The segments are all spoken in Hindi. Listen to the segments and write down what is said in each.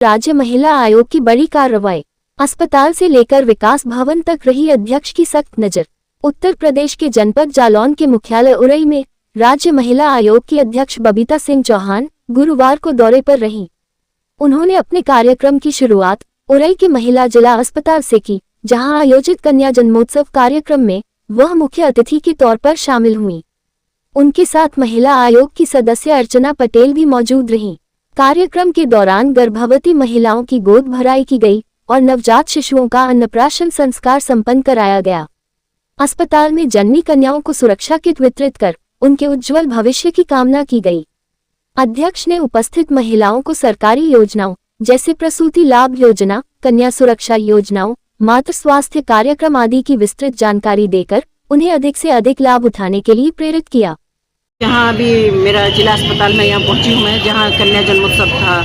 राज्य महिला आयोग की बड़ी कार्रवाई। अस्पताल से लेकर विकास भवन तक रही अध्यक्ष की सख्त नजर। उत्तर प्रदेश के जनपद जालौन के मुख्यालय उरई में राज्य महिला आयोग की अध्यक्ष बबीता सिंह चौहान गुरुवार को दौरे पर रहीं। उन्होंने अपने कार्यक्रम की शुरुआत उरई के महिला जिला अस्पताल से की, जहां आयोजित कन्या जन्मोत्सव कार्यक्रम में वह मुख्य अतिथि के तौर पर शामिल हुईं। उनके साथ महिला आयोग की सदस्य अर्चना पटेल भी मौजूद रहीं। कार्यक्रम के दौरान गर्भवती महिलाओं की गोद भराई की गई और नवजात शिशुओं का अन्नप्राशन संस्कार संपन्न कराया गया। अस्पताल में जन्मी कन्याओं को सुरक्षा किट वितरित कर उनके उज्जवल भविष्य की कामना की गई। अध्यक्ष ने उपस्थित महिलाओं को सरकारी योजनाओं जैसे प्रसूति लाभ योजना, कन्या सुरक्षा योजनाओं, मातृ स्वास्थ्य कार्यक्रम आदि की विस्तृत जानकारी देकर उन्हें अधिक से अधिक लाभ उठाने के लिए प्रेरित किया। यहाँ अभी मेरा जिला अस्पताल में यहाँ पहुँची हूँ मैं, जहाँ कन्या जन्मोत्सव था,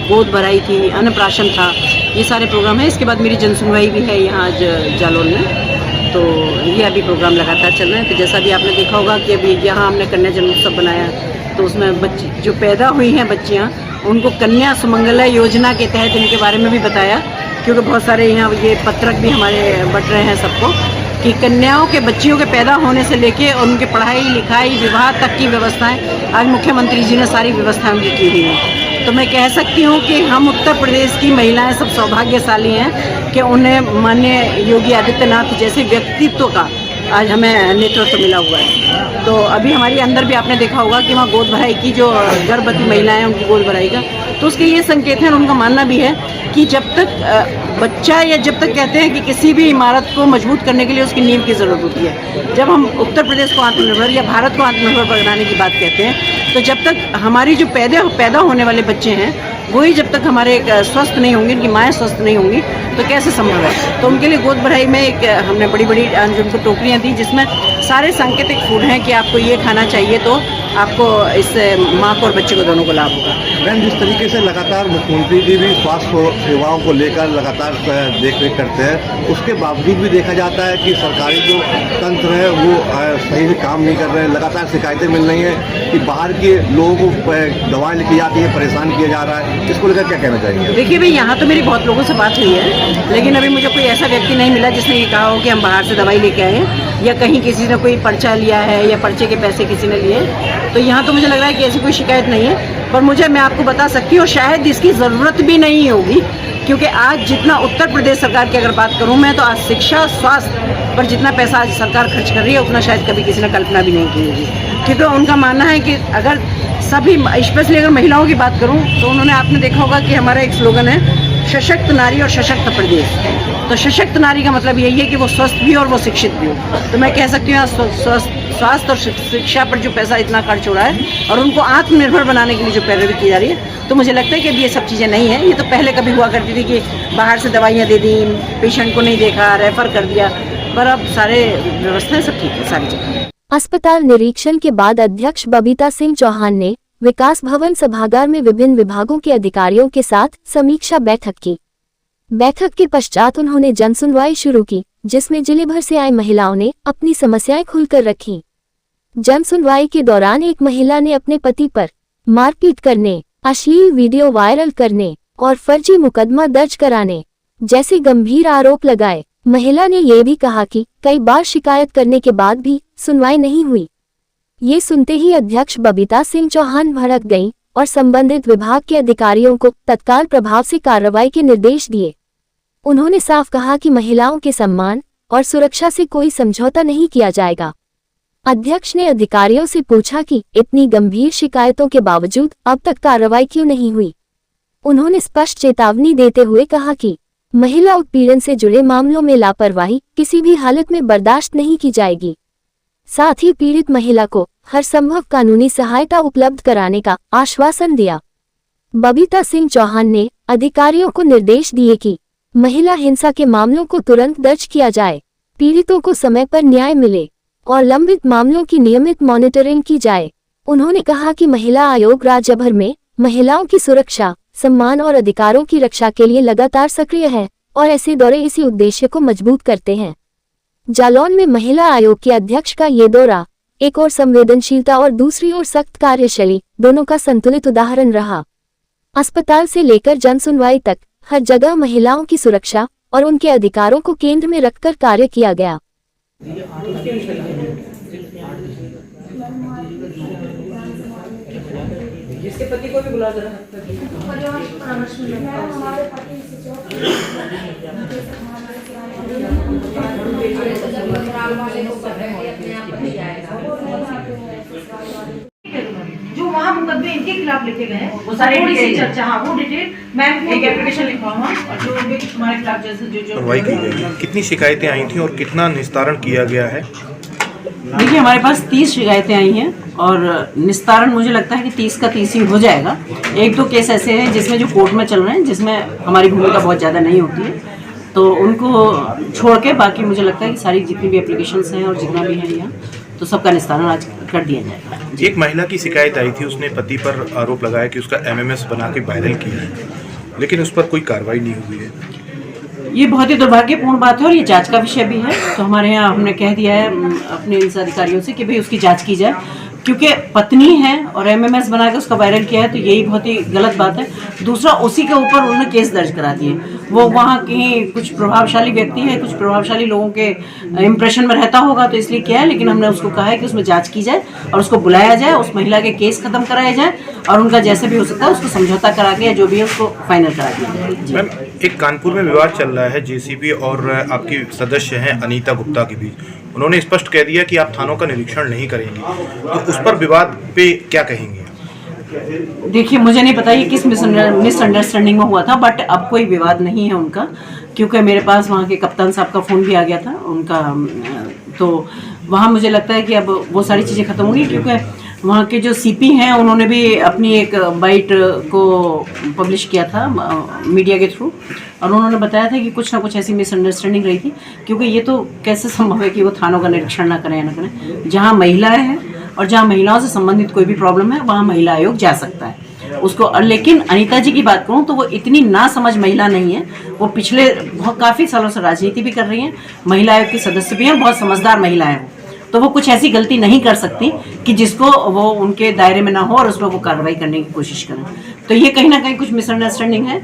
गोद भराई थी, अन्नप्राशन था, ये सारे प्रोग्राम है। इसके बाद मेरी जनसुनवाई भी है यहाँ आज जालौन में, तो ये अभी प्रोग्राम लगातार चल रहे हैं। तो जैसा भी आपने देखा होगा कि अभी यहाँ हमने कन्या जन्मोत्सव बनाया, तो उसमें बच्ची जो पैदा हुई हैं बच्चियाँ, उनको कन्या सुमंगला योजना के तहत इनके बारे में भी बताया, क्योंकि बहुत सारे यहाँ ये पत्रक भी हमारे बट रहे हैं सबको कि कन्याओं के बच्चियों के पैदा होने से लेके और उनके पढ़ाई लिखाई विवाह तक की व्यवस्थाएं आज मुख्यमंत्री जी ने सारी व्यवस्थाएं उनकी की हुई हैं। तो मैं कह सकती हूँ कि हम उत्तर प्रदेश की महिलाएं सब सौभाग्यशाली हैं कि उन्हें माननीय योगी आदित्यनाथ जैसे व्यक्तित्व का आज हमें नेतृत्व मिला हुआ है। तो अभी हमारी अंदर भी आपने देखा होगा कि वहाँ गोद भराई की जो गर्भवती महिलाएं उनकी गोद भराई का, तो उसके ये संकेत हैं और उनका मानना भी है कि जब तक बच्चा या जब तक कहते हैं कि किसी भी इमारत को मजबूत करने के लिए उसकी नींव की ज़रूरत होती है। जब हम उत्तर प्रदेश को आत्मनिर्भर या भारत को आत्मनिर्भर बनाने की बात कहते हैं, तो जब तक हमारी जो पैदा होने वाले बच्चे हैं वही जब तक हमारे स्वस्थ नहीं होंगे, उनकी माएँ स्वस्थ नहीं होंगी, तो कैसे संभव है। तो उनके लिए गोद भराई में एक हमने बड़ी बड़ी उनको टोकरियाँ दी, जिसमें सारे सांकेतिक फूड हैं कि आपको ये खाना चाहिए तो आपको इससे माँ को और बच्चे को दोनों को लाभ होगा। मैम, जिस तरीके से लगातार मुख्यमंत्री जी भी स्वास्थ्य सेवाओं को लेकर लगातार देख रेख करते हैं, उसके बावजूद भी देखा जाता है कि सरकारी जो तंत्र है वो सही से काम नहीं कर रहे हैं। लगातार शिकायतें मिल रही हैं कि बाहर के लोगों को दवाएं लिखी जाती है, परेशान किया जा रहा है। इसको लेकर क्या कहना चाहेंगे? देखिए भाई, यहाँ तो मेरी बहुत लोगों से बात हुई है, लेकिन अभी मुझे कोई ऐसा व्यक्ति नहीं मिला जिसने ये कहा हो कि हम बाहर से दवाई लेके आए हैं या कहीं किसी ने कोई पर्चा लिया है या पर्चे के पैसे किसी ने लिए। तो यहाँ तो मुझे लग रहा है कि ऐसी कोई शिकायत नहीं है, पर मैं आपको बता सकती हूँ शायद इसकी ज़रूरत भी नहीं होगी, क्योंकि आज जितना उत्तर प्रदेश सरकार की अगर बात करूँ मैं, तो आज शिक्षा स्वास्थ्य पर जितना पैसा आज सरकार खर्च कर रही है उतना शायद कभी किसी ने कल्पना भी नहीं की होगी। क्योंकि उनका मानना है कि अगर सभी, स्पेशली अगर महिलाओं की बात करूं, तो उन्होंने आपने देखा होगा कि हमारा एक स्लोगन है सशक्त नारी और सशक्त प्रदेश। तो सशक्त नारी का मतलब यही है कि वो स्वस्थ भी और वो शिक्षित भी हो। तो मैं कह सकती हूँ स्वास्थ्य और शिक्षा पर जो पैसा इतना खर्च हो रहा है और उनको आत्मनिर्भर बनाने के लिए जो पैरवी की जा रही है, तो मुझे लगता है कि अब ये सब चीज़ें नहीं हैं। ये तो पहले कभी हुआ करती थी कि बाहर से दवाइयाँ दे दी, पेशेंट को नहीं देखा, रेफर कर दिया, पर अब सारे व्यवस्थाएं सब ठीक है सारी जगह। अस्पताल निरीक्षण के बाद अध्यक्ष बबीता सिंह चौहान ने विकास भवन सभागार में विभिन्न विभागों के अधिकारियों के साथ समीक्षा बैठक की। बैठक के पश्चात उन्होंने जनसुनवाई शुरू की, जिसमें जिले भर से आई महिलाओं ने अपनी समस्याएं खुलकर रखीं। जनसुनवाई के दौरान एक महिला ने अपने पति पर मारपीट करने, अश्लील वीडियो वायरल करने और फर्जी मुकदमा दर्ज कराने जैसे गंभीर आरोप लगाए। महिला ने यह भी कहा कि कई बार शिकायत करने के बाद भी सुनवाई नहीं हुई। ये सुनते ही अध्यक्ष बबीता सिंह चौहान भड़क गईं और संबंधित विभाग के अधिकारियों को तत्काल प्रभाव से कार्रवाई के निर्देश दिए। उन्होंने साफ कहा कि महिलाओं के सम्मान और सुरक्षा से कोई समझौता नहीं किया जाएगा। अध्यक्ष ने अधिकारियों से पूछा कि इतनी गंभीर शिकायतों के बावजूद अब तक कार्रवाई क्यों नहीं हुई। उन्होंने स्पष्ट चेतावनी देते हुए कहा कि महिला उत्पीड़न से जुड़े मामलों में लापरवाही किसी भी हालत में बर्दाश्त नहीं की जाएगी। साथ ही पीड़ित महिला को हर संभव कानूनी सहायता उपलब्ध कराने का आश्वासन दिया। बबीता सिंह चौहान ने अधिकारियों को निर्देश दिए कि महिला हिंसा के मामलों को तुरंत दर्ज किया जाए, पीड़ितों को समय पर न्याय मिले और लंबित मामलों की नियमित मॉनिटरिंग की जाए। उन्होंने कहा कि महिला आयोग राज्य भर में महिलाओं की सुरक्षा, सम्मान और अधिकारों की रक्षा के लिए लगातार सक्रिय है और ऐसे दौरे इसी उद्देश्य को मजबूत करते हैं। जालौन में महिला आयोग के अध्यक्ष का ये दौरा एक और संवेदनशीलता और दूसरी ओर सख्त कार्यशैली दोनों का संतुलित उदाहरण रहा। अस्पताल से लेकर जन सुनवाई तक हर जगह महिलाओं की सुरक्षा और उनके अधिकारों को केंद्र में रखकर कार्य किया गया। इसके पति को भी बुला जरा। जो वहाँ मुकदमे इनके खिलाफ लिखे गए हैं वो सारे थोड़ी सी डिटेल। चर्चा, हाँ वो डिटेल मैम एक एप्लीकेशन लिखवाऊंगा और जो भी तुम्हारे खिलाफ जैसे जो सुनवाई की गई। कितनी शिकायतें आई थी और कितना निस्तारण किया गया है? देखिए, हमारे पास 30 शिकायतें आई हैं और निस्तारण मुझे लगता है कि 30 का 30 ही हो जाएगा। एक दो केस ऐसे हैं जिसमें जो कोर्ट में चल रहे हैं, जिसमें हमारी भूमिका बहुत ज़्यादा नहीं होती है, तो उनको छोड़ के बाकी मुझे लगता है कि सारी जितनी भी एप्लीकेशंस हैं और जितना भी है यहाँ, तो सबका निस्तारण आज कर दिया जाएगा। एक महिला की शिकायत आई थी, उसने पति पर आरोप लगाया कि उसका एमएमएस बना के वायरल किया है, लेकिन उस पर कोई कार्रवाई नहीं हुई है। ये बहुत ही दुर्भाग्यपूर्ण बात है और ये जांच का विषय भी है। तो हमारे यहाँ हमने कह दिया है अपने इस अधिकारियों से कि भाई उसकी जांच की जाए, क्योंकि पत्नी है और एमएमएस बना के उसका वायरल किया है, तो यही बहुत ही गलत बात है। दूसरा, उसी के ऊपर उन्होंने केस दर्ज करा दिए। वो वहाँ कहीं कुछ प्रभावशाली व्यक्ति है, कुछ प्रभावशाली लोगों के इम्प्रेशन में रहता होगा, तो इसलिए किया है। लेकिन हमने उसको कहा है कि उसमें जांच की जाए और उसको बुलाया जाए, उस महिला के केस खत्म कराए जाए और उनका जैसे भी हो सकता है उसको समझौता करा के जो भी है उसको फाइनल करा दिया जाए। मैम, एक कानपुर में विवाद चल रहा है जेसीबी और आपकी सदस्य हैं अनीता गुप्ता के बीच। उन्होंने स्पष्ट कह दिया कि आप थानों का निरीक्षण नहीं करेंगी, तो उस पर विवाद पे क्या कहेंगे? देखिए, मुझे नहीं पता ये किस मिसअंडरस्टैंडिंग में हुआ था, बट अब कोई विवाद नहीं है उनका, क्योंकि मेरे पास वहाँ के कप्तान साहब का फ़ोन भी आ गया था उनका। तो वहाँ मुझे लगता है कि अब वो सारी चीज़ें ख़त्म होंगी, क्योंकि वहाँ के जो सीपी हैं उन्होंने भी अपनी एक बाइट को पब्लिश किया था मीडिया के थ्रू, और उन्होंने बताया था कि कुछ ना कुछ ऐसी मिसअंडरस्टैंडिंग रही थी, क्योंकि ये तो कैसे संभव है कि वो थानों का निरीक्षण ना करें या ना करें। जहाँ महिलाएं हैं और जहाँ महिलाओं से संबंधित कोई भी प्रॉब्लम है, वहाँ महिला आयोग जा सकता है उसको। और लेकिन अनीता जी की बात करूँ तो वो इतनी ना समझ महिला नहीं है। वो पिछले काफ़ी सालों से राजनीति भी कर रही हैं, महिला आयोग की सदस्य भी हैं, बहुत समझदार महिला हैं, तो वो कुछ ऐसी गलती नहीं कर सकती कि जिसको वो उनके दायरे में ना हो और उसमें वो कार्रवाई करने की कोशिश करें। तो ये कहीं ना कहीं कुछ मिसअंडरस्टैंडिंग है,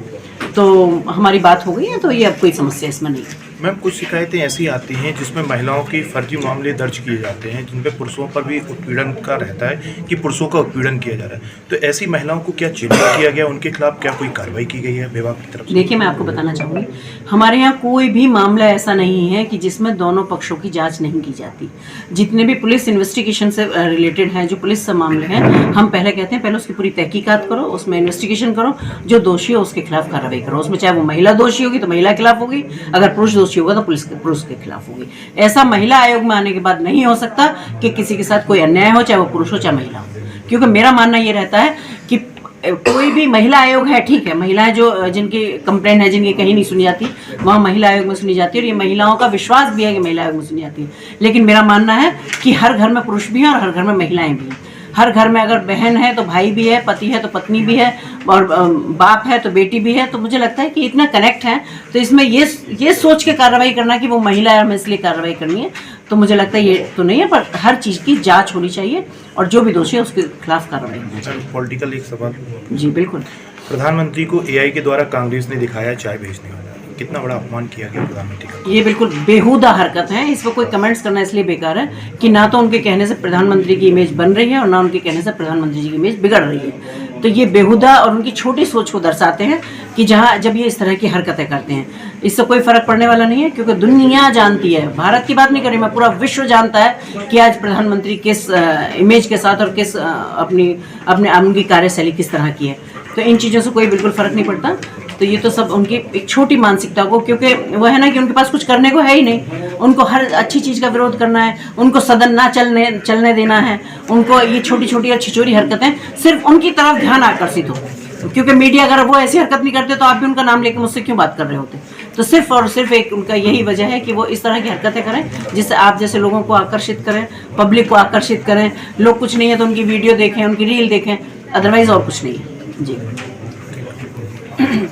तो हमारी बात हो गई है, तो ये अब कोई समस्या इसमें नहीं है। मैम, कुछ शिकायतें ऐसी आती हैं जिसमें महिलाओं की फर्जी मामले दर्ज किए जाते हैं, जिन पे पुरुषों पर भी उत्पीड़न का रहता है कि पुरुषों का उत्पीड़न किया जा रहा है, तो ऐसी महिलाओं को क्या चिन्हित किया गया, उनके खिलाफ क्या कोई कार्रवाई की गई है विभाग की तरफ से? देखिए, मैं आपको बताना चाहूँगी, हमारे यहाँ कोई भी मामला ऐसा नहीं है कि जिसमें दोनों पक्षों की जांच नहीं की जाती। जितने भी पुलिस इन्वेस्टिगेशन से रिलेटेड हैं, जो पुलिस से मामले हैं, हम पहले कहते हैं पहले उसकी पूरी तहकीकात करो, उसमें इन्वेस्टिगेशन करो, जो दोषी हो उसके खिलाफ कार्रवाई करो। उसमें चाहे वो महिला दोषी होगी तो महिला के खिलाफ होगी, अगर पुरुष दोषी होगा तो पुरुष के खिलाफ होगी। ऐसा महिला आयोग में आने के बाद नहीं हो सकता कि किसी के साथ कोई अन्याय हो, चाहे वो पुरुष हो चाहे महिला हो। क्योंकि मेरा मानना ये रहता है कि कोई भी महिला आयोग है, ठीक है, महिलाएं जो जिनकी कंप्लेंट है, जिनकी कहीं नहीं सुनी जाती, वहाँ महिला आयोग में सुनी जाती है, और ये महिलाओं का विश्वास भी है कि महिला आयोग में सुनी जाती है। लेकिन मेरा मानना है कि हर घर में पुरुष भी हैं और हर घर में महिलाएं भी हैं। हर घर में अगर बहन है तो भाई भी है, पति है तो पत्नी भी है, और बाप है तो बेटी भी है। तो मुझे लगता है कि इतना कनेक्ट है, तो इसमें ये सोच के कार्रवाई करना कि वो महिला है हमें इसलिए कार्रवाई करनी है, तो मुझे लगता है ये तो नहीं है। पर हर चीज़ की जांच होनी चाहिए और जो भी दोषी है उसके खिलाफ कार्रवाई होनी चाहिए। पॉलिटिकल एक सवाल। जी बिल्कुल। प्रधानमंत्री को एआई के द्वारा कांग्रेस ने दिखाया चाय बेचने वाला, कितना बड़ा अपमान किया गया प्रधानमंत्री का। ये बिल्कुल बेहुदा हरकत है, इस पर कोई कमेंट्स करना इसलिए बेकार है कि ना तो उनके कहने से प्रधानमंत्री की इमेज बन रही है और ना उनके कहने से प्रधानमंत्री जी की इमेज बिगड़ रही है। तो ये बेहुदा और उनकी छोटी सोच को दर्शाते हैं कि जहाँ जब ये इस तरह की हरकतें करते हैं, इससे कोई फर्क पड़ने वाला नहीं है, क्योंकि दुनिया जानती है, भारत की बात नहीं कर रही मैं, पूरा विश्व जानता है कि आज प्रधानमंत्री किस इमेज के साथ और किस उनकी कार्यशैली किस तरह की है। तो इन चीज़ों से कोई बिल्कुल फर्क नहीं पड़ता। तो ये तो सब उनकी एक छोटी मानसिकता को, क्योंकि वो है ना कि उनके पास कुछ करने को है ही नहीं, उनको हर अच्छी चीज़ का विरोध करना है, उनको सदन ना चलने देना है, उनको ये छोटी छोटी और छिछोरी हरकतें सिर्फ उनकी तरफ ध्यान आकर्षित हो। क्योंकि मीडिया अगर वो ऐसी हरकत नहीं करते तो आप भी उनका नाम लेकर मुझसे क्यों बात कर रहे होते। तो सिर्फ और सिर्फ एक उनका यही वजह है कि वो इस तरह की हरकतें करें जिससे आप जैसे लोगों को आकर्षित करें, पब्लिक को आकर्षित करें। लोग कुछ नहीं है तो उनकी वीडियो देखें, उनकी रील देखें, अदरवाइज और कुछ नहीं है। जी।